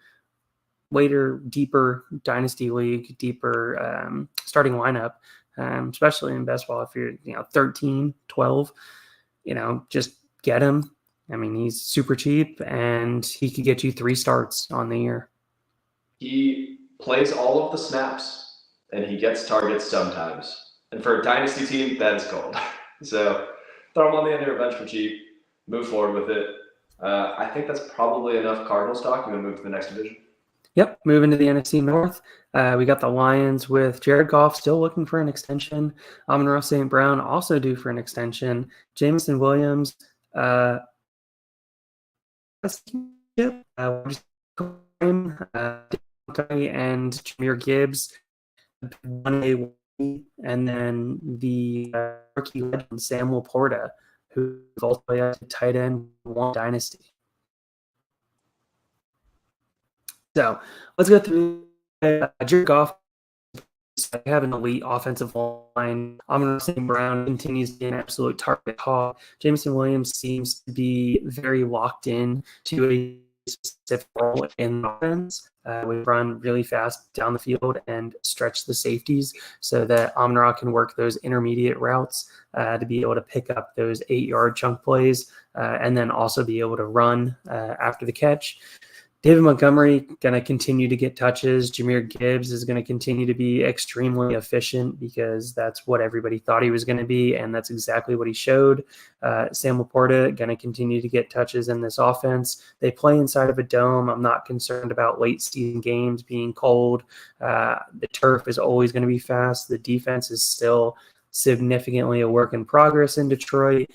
deeper dynasty league, deeper starting lineup, especially in best ball, if you're 13, 12, just get him. I mean, he's super cheap, and he could get you 3 starts on the year. He plays all of the snaps, and he gets targets sometimes. And for a dynasty team, that is gold. So throw him on the end of your bench for cheap, move forward with it. I think that's probably enough Cardinal stock. You want to move to the next division? Yep, moving to the NFC North. We got the Lions with Jared Goff still looking for an extension. Amon-Ra St. Brown also due for an extension. Jameson Williams, and Jahmyr Gibbs, and then the rookie legend Sam Laporta, who vaulted up to tight end one dynasty. So let's go through Jared Goff. I have an elite offensive line. Amon-Ra St. Brown continues to be an absolute target hog. Jameson Williams seems to be very locked in to a specific role in the offense. We run really fast down the field and stretch the safeties so that Amon-Ra can work those intermediate routes to be able to pick up those 8-yard chunk plays and then also be able to run after the catch. David Montgomery going to continue to get touches. Jahmyr Gibbs is going to continue to be extremely efficient because that's what everybody thought he was going to be, and that's exactly what he showed. Sam Laporta going to continue to get touches in this offense. They play inside of a dome. I'm not concerned about late season games being cold. The turf is always going to be fast. The defense is still significantly a work in progress in Detroit,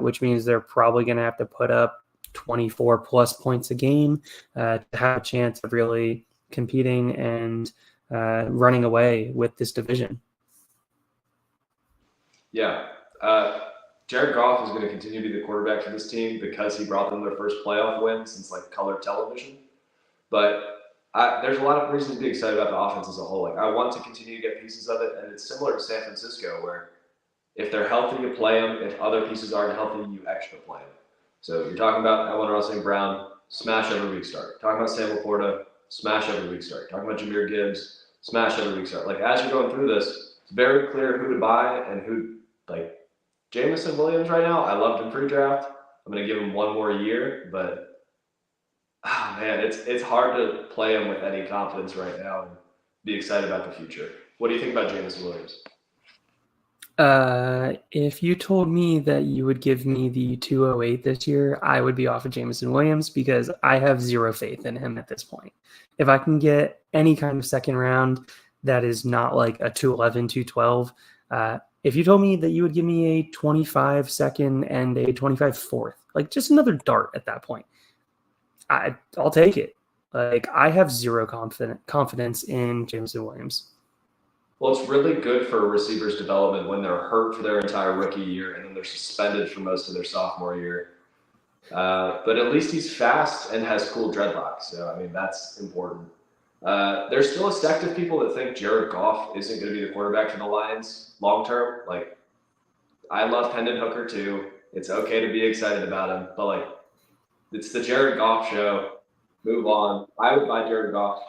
which means they're probably going to have to put up 24 plus points a game to have a chance of really competing and running away with this division. Yeah. Jared Goff is going to continue to be the quarterback for this team because he brought them their first playoff win since color television. But there's a lot of reasons to be excited about the offense as a whole. I want to continue to get pieces of it, and it's similar to San Francisco where if they're healthy, you play them. If other pieces aren't healthy, you extra play them. So you're talking about Amon-Ra St. Brown, smash every week start. Talking about Sam Laporta, smash every week start. Talking about Jahmyr Gibbs, smash every week start. As you're going through this, it's very clear who to buy and who Jameson Williams right now, I loved him pre-draft. I'm going to give him one more year, but man, it's hard to play him with any confidence right now and be excited about the future. What do you think about Jameson Williams? If you told me that you would give me the 208 this year, I would be off of Jameson Williams because I have zero faith in him at this point. If I can get any kind of second round that is not like a 211, 212, if you told me that you would give me a 25 second and a 25 fourth, like just another dart at that point, I'll take it. Like I have zero confidence in Jameson Williams. Well, it's really good for a receiver's development when they're hurt for their entire rookie year and then they're suspended for most of their sophomore year. But at least he's fast and has cool dreadlocks. So, I mean, that's important. There's still a sect of people that think Jared Goff isn't going to be the quarterback for the Lions long term. Like, I love Hendon Hooker too. It's okay to be excited about him. But, like, it's the Jared Goff show. Move on. I would buy Jared Goff,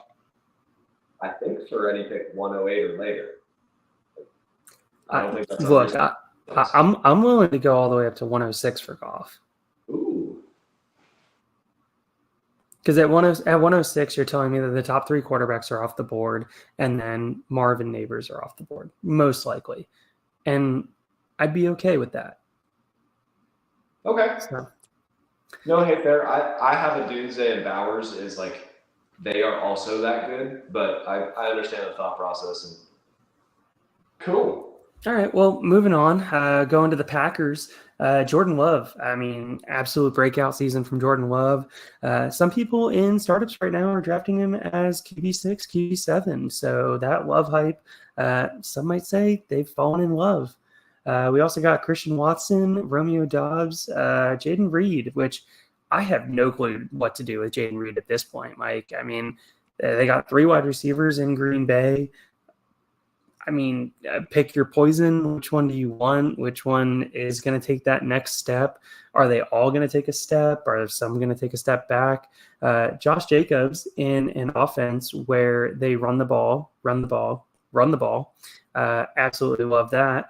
I think, for any pick 108 or later. I don't think that's look. I'm willing to go all the way up to 106 for Goff. Ooh. Because at 106, you're telling me that the top three quarterbacks are off the board, and then Marvin Neighbors are off the board, most likely, and I'd be okay with that. Okay. So. No hate there. I have a Doomsday and Bowers is like they are also that good, but I understand the thought process and cool. All right, well, moving on, going to the Packers, Jordan Love. I mean, absolute breakout season from Jordan Love. Some people in startups right now are drafting him as QB6, QB7. So that Love hype, some might say they've fallen in love. We also got Christian Watson, Romeo Doubs, Jaden Reed, which I have no clue what to do with Jaden Reed at this point, Mike. I mean, they got 3 wide receivers in Green Bay. I mean, pick your poison. Which one do you want? Which one is going to take that next step? Are they all going to take a step? Are some going to take a step back? Josh Jacobs in an offense where they run the ball. Absolutely love that.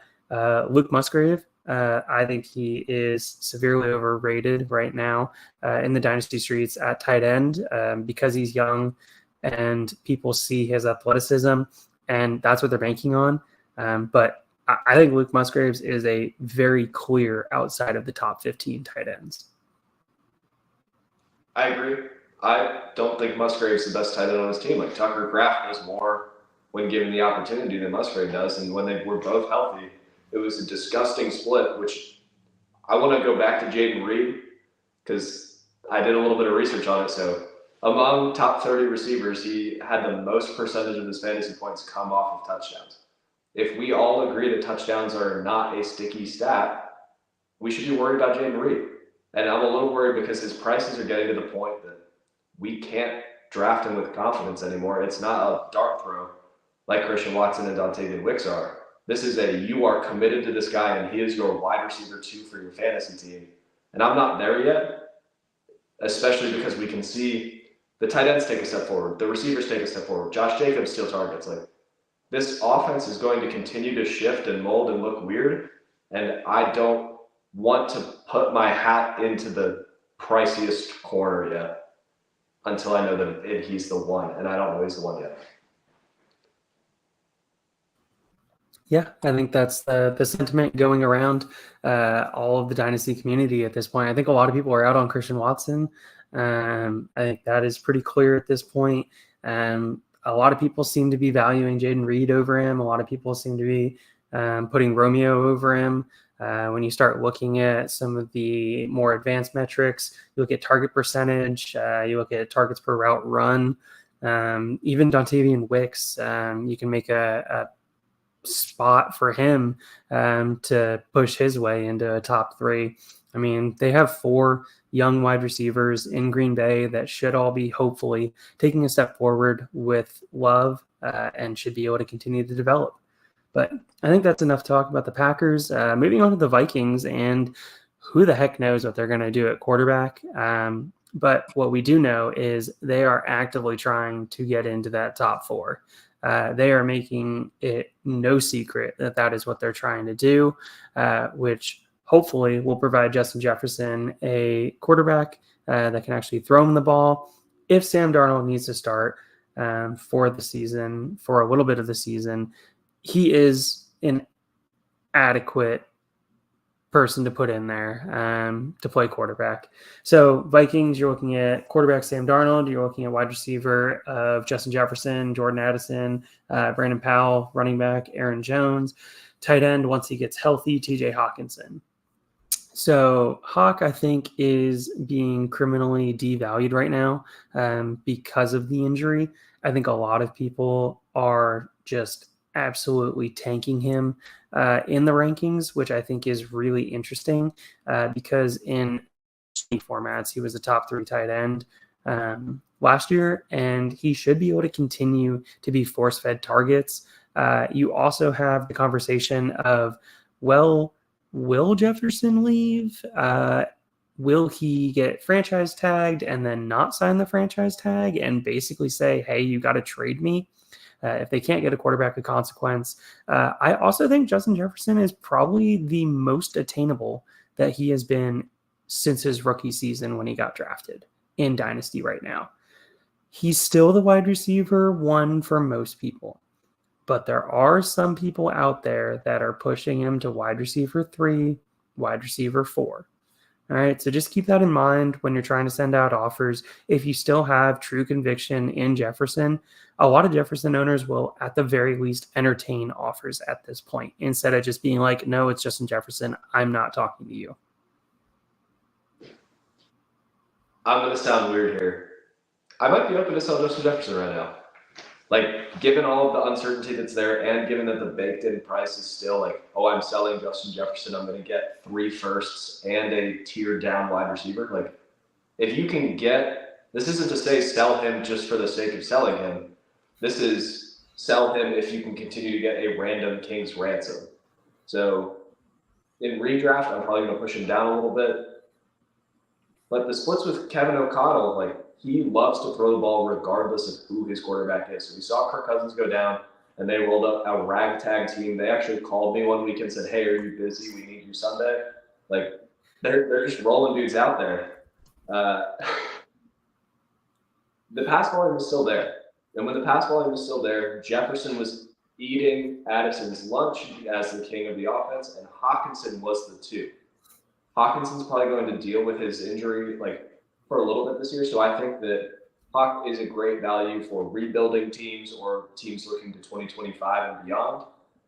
Luke Musgrave, I think he is severely overrated right now in the dynasty streets at tight end because he's young and people see his athleticism. And that's what they're banking on. But I think Luke Musgraves is a very clear outside of the top 15 tight ends. I agree. I don't think Musgrave's the best tight end on his team. Like Tucker Kraft does more when given the opportunity than Musgrave does. And when they were both healthy, it was a disgusting split, which I want to go back to Jaden Reed because I did a little bit of research on it. So among top 30 receivers, he had the most percentage of his fantasy points come off of touchdowns. If we all agree that touchdowns are not a sticky stat, we should be worried about Jaden Reed. And I'm a little worried because his prices are getting to the point that we can't draft him with confidence anymore. It's not a dart throw like Christian Watson and Dontavian Wicks are. This is you are committed to this guy and he is your wide receiver 2 for your fantasy team. And I'm not there yet, especially because we can see the tight ends take a step forward. The receivers take a step forward. Josh Jacobs steal targets. Like this offense is going to continue to shift and mold and look weird. And I don't want to put my hat into the priciest corner yet until I know that he's the one. And I don't know he's the one yet. Yeah, I think that's the sentiment going around all of the dynasty community at this point. I think a lot of people are out on Christian Watson. I think that is pretty clear at this point. A lot of people seem to be valuing Jaden Reed over him. A lot of people seem to be putting Romeo over him. When you start looking at some of the more advanced metrics, you look at target percentage, you look at targets per route run, even Dontavian Wicks, you can make a spot for him to push his way into a top 3. I mean, they have 4 young wide receivers in Green Bay that should all be hopefully taking a step forward with Love and should be able to continue to develop. But I think that's enough talk about the Packers. Moving on to the Vikings, and who the heck knows what they're going to do at quarterback. But what we do know is they are actively trying to get into that top 4. They are making it no secret that that is what they're trying to do, which hopefully will provide Justin Jefferson a quarterback that can actually throw him the ball. If Sam Darnold needs to start for the season, for a little bit of the season, he is an adequate person to put in there to play quarterback. So Vikings, you're looking at quarterback Sam Darnold, you're looking at wide receiver of Justin Jefferson, Jordan Addison, Brandon Powell, running back Aaron Jones, tight end once he gets healthy, TJ Hawkinson. So Hawk, I think, is being criminally devalued right now because of the injury. I think a lot of people are just absolutely tanking him in the rankings, which I think is really interesting because in formats, he was a top 3 tight end last year, and he should be able to continue to be force-fed targets. You also have the conversation of, well, will Jefferson leave? Will he get franchise tagged and then not sign the franchise tag and basically say, hey, you got to trade me? If they can't get a quarterback of consequence. I also think Justin Jefferson is probably the most attainable that he has been since his rookie season when he got drafted in Dynasty right now. He's still the wide receiver 1 for most people, but there are some people out there that are pushing him to wide receiver 3, wide receiver 4. All right, so just keep that in mind when you're trying to send out offers. If you still have true conviction in Jefferson, a lot of Jefferson owners will at the very least entertain offers at this point instead of just being like, no, it's Justin Jefferson, I'm not talking to you. I'm going to sound weird here. I might be open to sell Justin Jefferson right now. Like, given all of the uncertainty that's there and given that the baked-in price is still like, oh, I'm selling Justin Jefferson, I'm going to get 3 firsts and a tier-down wide receiver. Like, if you can get – this isn't to say sell him just for the sake of selling him. This is sell him if you can continue to get a random king's ransom. So, in redraft, I'm probably going to push him down a little bit. But the splits with Kevin O'Connell, like, he loves to throw the ball regardless of who his quarterback is. So we saw Kirk Cousins go down, and they rolled up a ragtag team. They actually called me one week and said, hey, are you busy? We need you Sunday. Like, they're just rolling dudes out there. The pass volume is still there. And when the pass volume is still there, Jefferson was eating Addison's lunch as the king of the offense, and Hawkinson was the 2. Hawkinson's probably going to deal with his injury, like, for a little bit this year. So I think that Hawk is a great value for rebuilding teams or teams looking to 2025 and beyond.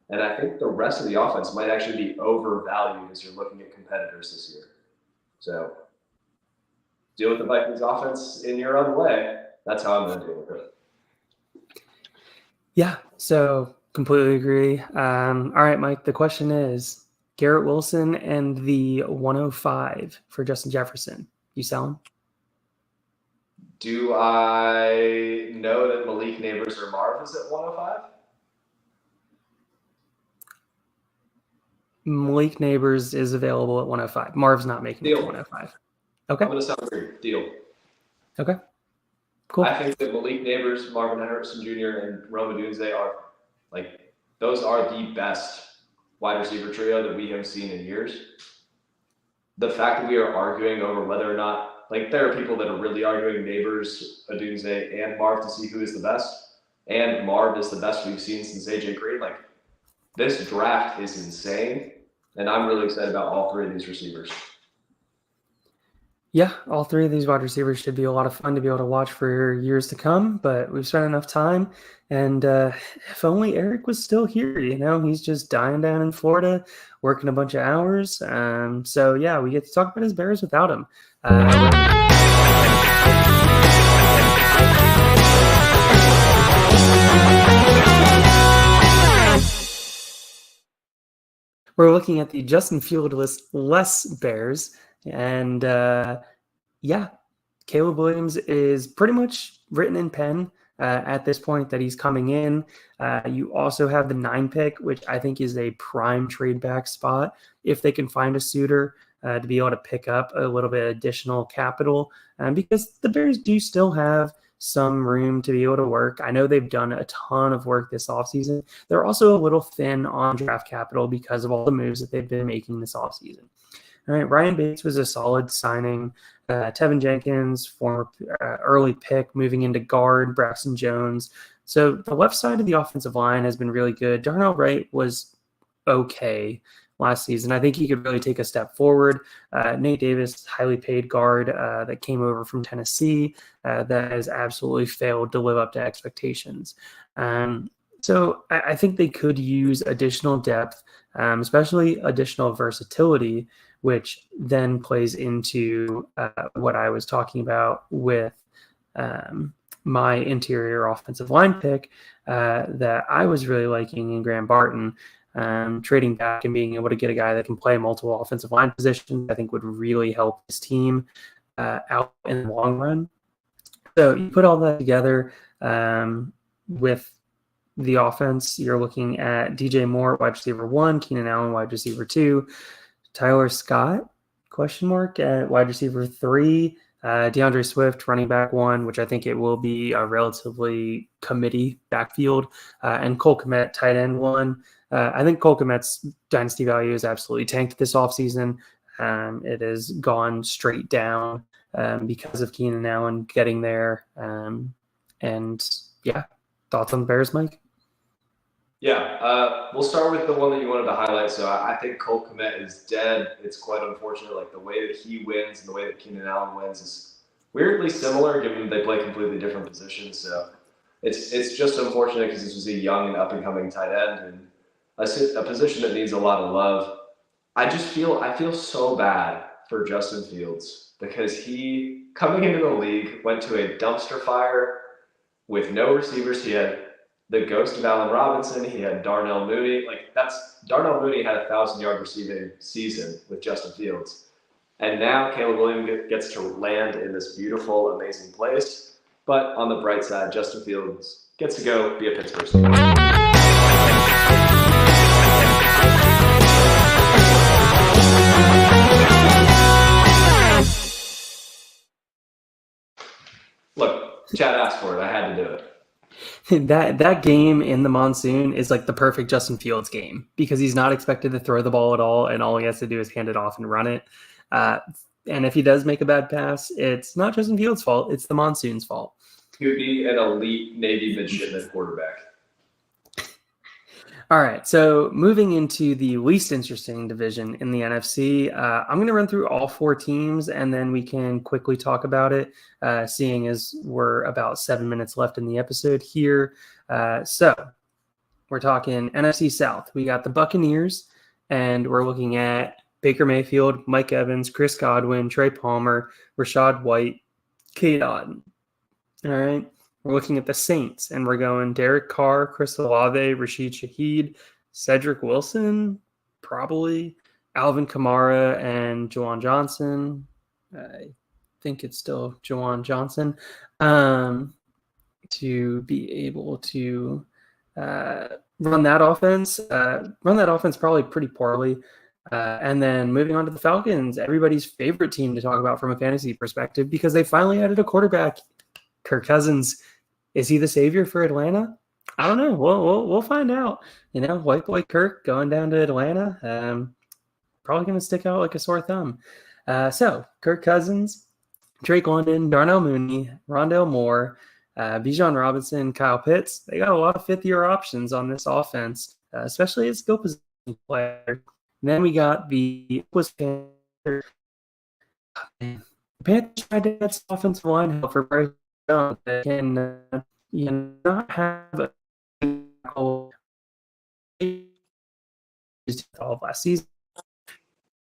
And I think the rest of the offense might actually be overvalued as you're looking at competitors this year. So deal with the Vikings offense in your own way. That's how I'm going to deal with it. Yeah, so completely agree. All right, Mike, the question is Garrett Wilson and the 105 for Justin Jefferson. You sell him? Do I know that Malik Neighbors or Marv is at 105? Malik Neighbors is available at 105. Marv's not making it to 105. Okay. I'm going to sound weird. Deal. Okay. Cool. I think that Malik Neighbors, Marvin Harrison Jr., and Rome Odunze are, like, those are the best wide receiver trio that we have seen in years. The fact that we are arguing over whether or not, like, there are people that are really arguing Neighbors, Odunze, and Marv to see who is the best. And Marv is the best we've seen since AJ Green. Like, this draft is insane. And I'm really excited about all 3 of these receivers. Yeah, all 3 of these wide receivers should be a lot of fun to be able to watch for years to come, but we've spent enough time. And if only Eric was still here, you know, he's just dying down in Florida, working a bunch of hours. So, yeah, we get to talk about his Bears without him. We're looking at the Justin Fields-less Bears. And yeah, Caleb Williams is pretty much written in pen at this point that he's coming in. You also have the 9 pick, which I think is a prime trade back spot if they can find a suitor to be able to pick up a little bit additional capital, because the Bears do still have some room to be able to work. I know they've done a ton of work this offseason. They're also a little thin on draft capital because of all the moves that they've been making this offseason. All right, Ryan Bates was a solid signing. Tevin Jenkins, former early pick, moving into guard, Braxton Jones. So the left side of the offensive line has been really good. Darnell Wright was okay last season. I think he could really take a step forward. Nate Davis, highly paid guard that came over from Tennessee, that has absolutely failed to live up to expectations. So I think they could use additional depth, especially additional versatility, which then plays into what I was talking about with my interior offensive line pick that I was really liking in Graham Barton. Trading back and being able to get a guy that can play multiple offensive line positions, I think would really help his team out in the long run. So you put all that together with the offense, you're looking at DJ Moore, wide receiver 1, Keenan Allen, wide receiver 2, Tyler Scott, at wide receiver 3, DeAndre Swift, running back 1, which I think it will be a relatively committee backfield, and Cole Kmet, tight end 1. I think Cole Kmet's dynasty value is absolutely tanked this offseason. It has gone straight down because of Keenan Allen getting there. And yeah, thoughts on the Bears, Mike? Yeah, we'll start with the one that you wanted to highlight. So I think Cole Kmet is dead. It's quite unfortunate. Like the way that he wins and the way that Keenan Allen wins is weirdly similar, given that they play completely different positions. So it's just unfortunate because this was a young and up and coming tight end and a position that needs a lot of love. I feel so bad for Justin Fields because he, coming into the league, went to a dumpster fire with no receivers. He had the ghost of Allen Robinson. He had Darnell Mooney. Darnell Mooney had a 1,000-yard receiving season with Justin Fields. And now Caleb Williams gets to land in this beautiful, amazing place. But on the bright side, Justin Fields gets to go be a Pittsburgh Steeler. Look, Chad asked for it. I had to do it. That game in the monsoon is like the perfect Justin Fields game because he's not expected to throw the ball at all, and all he has to do is hand it off and run it. And if he does make a bad pass, it's not Justin Fields' fault. It's the monsoon's fault. He would be an elite Navy midshipman quarterback. All right, so moving into the least interesting division in the NFC, I'm going to run through all 4 teams, and then we can quickly talk about it, seeing as we're about 7 minutes left in the episode here. So we're talking NFC South. We got the Buccaneers, and we're looking at Baker Mayfield, Mike Evans, Chris Godwin, Trey Palmer, Rashad White, Cade Otton. All right. We're looking at the Saints, and we're going Derek Carr, Chris Olave, Rashid Shaheed, Cedric Wilson, probably, Alvin Kamara, and Juwan Johnson. I think it's still Juwan Johnson, to be able to run that offense. Run that offense probably pretty poorly. And then moving on to the Falcons, everybody's favorite team to talk about from a fantasy perspective because they finally added a quarterback. Kirk Cousins, is he the savior for Atlanta? I don't know. We'll find out. White boy Kirk going down to Atlanta, probably going to stick out like a sore thumb. So Kirk Cousins, Drake London, Darnell Mooney, Rondale Moore, Bijan Robinson, Kyle Pitts. They got a lot of fifth-year options on this offense, especially as skill position player. And then we got the Panthers. Panthers tried to get some offensive line help for Bryce Young that can not have a all of last season.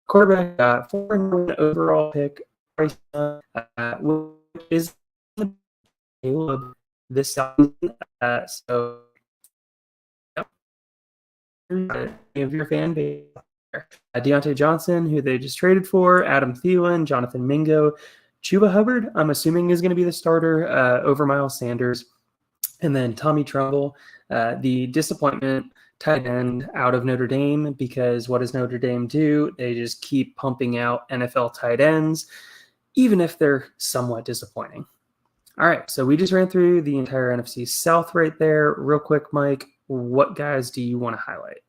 Quarterback got 4 overall pick. Bryce Young, which is Caleb this season. So, of your fan base. Deontay Johnson, who they just traded for, Adam Thielen, Jonathan Mingo, Chuba Hubbard, I'm assuming is going to be the starter over Miles Sanders, and then Tommy Tremble, the disappointment tight end out of Notre Dame, because what does Notre Dame do? They just keep pumping out NFL tight ends, even if they're somewhat disappointing. All right, so we just ran through the entire NFC South right there. Real quick, Mike, what guys do you want to highlight?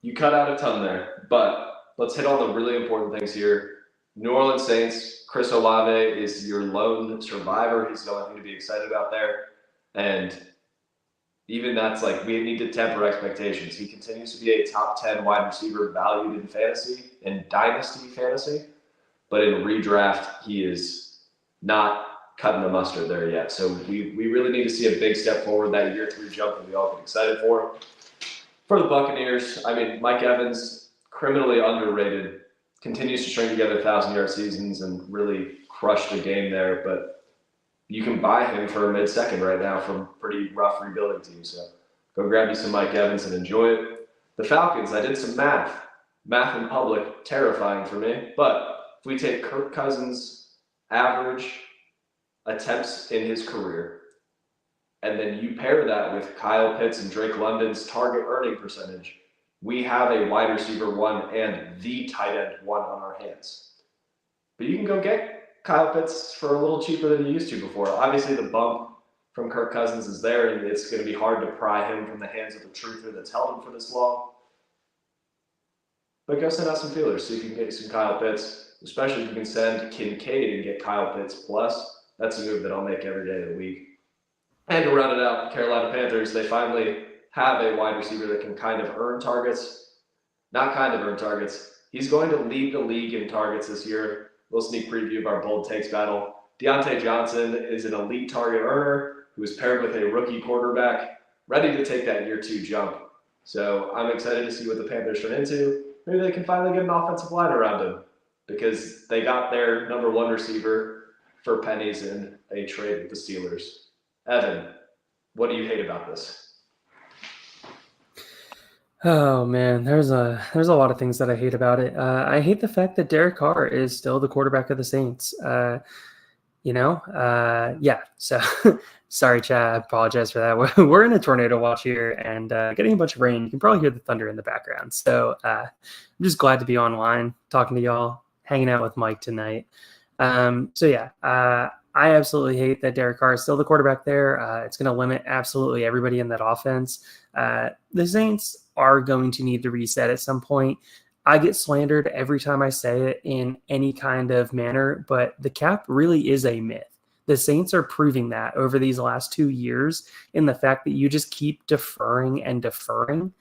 You cut out a ton there, but let's hit on the really important things here. New Orleans Saints, Chris Olave is your lone survivor. He's the only thing to be excited about there. And even that's like, we need to temper expectations. He continues to be a top 10 wide receiver valued in fantasy, in dynasty fantasy. But in redraft, he is not cutting the mustard there yet. So we really need to see a big step forward, that year 3 jump that we all get excited for. For the Buccaneers, I mean, Mike Evans, criminally underrated, continues to string together 1,000-yard seasons and really crush the game there. But you can buy him for a mid-second right now from pretty rough rebuilding teams. So go grab you some Mike Evans and enjoy it. The Falcons, I did some math. Math in public, terrifying for me. But if we take Kirk Cousins' average attempts in his career, and then you pair that with Kyle Pitts and Drake London's target earning percentage, we have a wide receiver 1 and the tight end 1 on our hands. But you can go get Kyle Pitts for a little cheaper than you used to before. Obviously, the bump from Kirk Cousins is there, and it's going to be hard to pry him from the hands of the truther that's held him for this long. But go send out some feelers so you can get some Kyle Pitts, especially if you can send Kincaid and get Kyle Pitts plus. That's a move that I'll make every day of the week. And to round it out, Carolina Panthers, they finally have a wide receiver that can kind of earn targets. Not kind of earn targets. He's going to lead the league in targets this year. A little sneak preview of our bold takes battle. Deontay Johnson is an elite target earner who is paired with a rookie quarterback, ready to take that year 2 jump. So I'm excited to see what the Panthers turn into. Maybe they can finally get an offensive line around him, because they got their number 1 receiver for pennies in a trade with the Steelers. Evan, what do you hate about this? Oh man, there's a lot of things that I hate about it. I hate the fact that Derek Carr is still the quarterback of the Saints. Yeah. So sorry, Chad. I apologize for that. We're in a tornado watch here and getting a bunch of rain. You can probably hear the thunder in the background. So I'm just glad to be online, talking to y'all, hanging out with Mike tonight. I absolutely hate that Derek Carr is still the quarterback there. It's going to limit absolutely everybody in that offense. The Saints are going to need to reset at some point. I get slandered every time I say it in any kind of manner, but the cap really is a myth. The Saints are proving that over these last 2 years in the fact that you just keep deferring and deferring,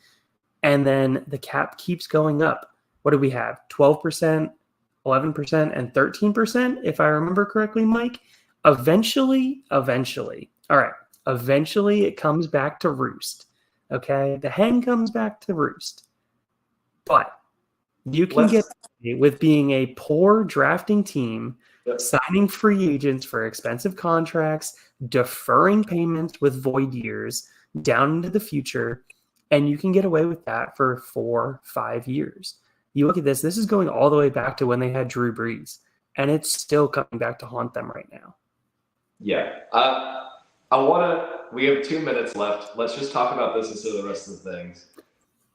and then the cap keeps going up. What do we have? 12%, 11%, and 13%, if I remember correctly, Mike. Eventually, all right, eventually it comes back to roost, okay? The hen comes back to roost. But you can get away with being a poor drafting team, signing free agents for expensive contracts, deferring payments with void years down into the future, and you can get away with that for 4-5 years. You look at this is going all the way back to when they had Drew Brees, and it's still coming back to haunt them right now. Yeah. We have 2 minutes left. Let's just talk about this instead of the rest of the things.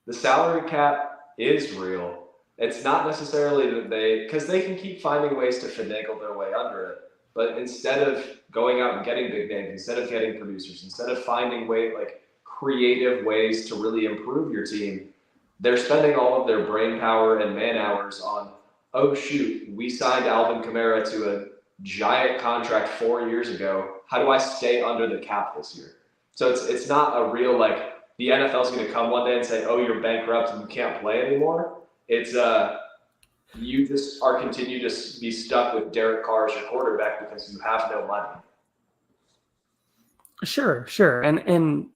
The salary cap is real. It's not necessarily that because they can keep finding ways to finagle their way under it. But instead of going out and getting big names, instead of getting producers, instead of finding creative ways to really improve your team, they're spending all of their brain power and man hours on, oh shoot, we signed Alvin Kamara to a giant contract 4 years ago. How do I stay under the cap this year? So it's not a real the NFL is going to come one day and say, oh, you're bankrupt and you can't play anymore. It's you just are continue to be stuck with Derek Carr as your quarterback because you have no money. Sure. And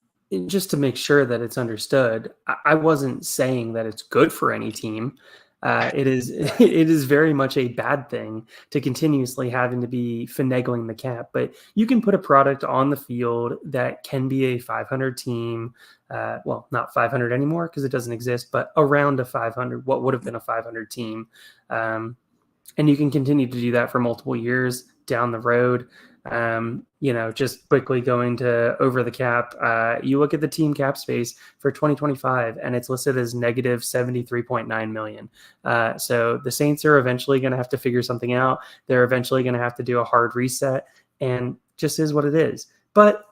just to make sure that it's understood, I wasn't saying that it's good for any team. It is very much a bad thing to continuously having to be finagling the cap, but you can put a product on the field that can be a 500 team. Not 500 anymore because it doesn't exist, but around a 500, what would have been a 500 team. And you can continue to do that for multiple years down the road. Just quickly going to over the cap, you look at the team cap space for 2025 and it's listed as negative 73.9 million. So the Saints are eventually going to have to figure something out. They're eventually going to have to do a hard reset. And just is what it is. But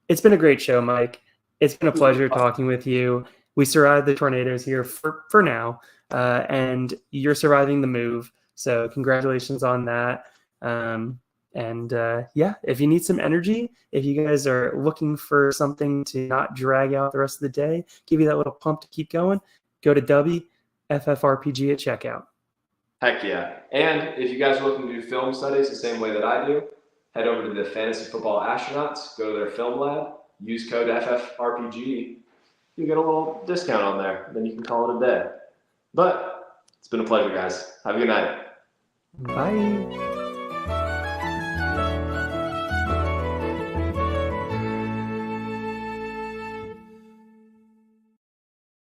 it's been a great show, Mike. It's been a pleasure talking with you. We survived the tornadoes here for now, and you're surviving the move. So congratulations on that. Yeah, if you need some energy, if you guys are looking for something to not drag out the rest of the day, give you that little pump to keep going, go to WFFRPG at checkout. Heck yeah. And if you guys are looking to do film studies the same way that I do, head over to the Fantasy Football Astronauts, go to their film lab, use code FFRPG. You get a little discount on there. Then you can call it a day. But it's been a pleasure, guys. Have a good night. Bye.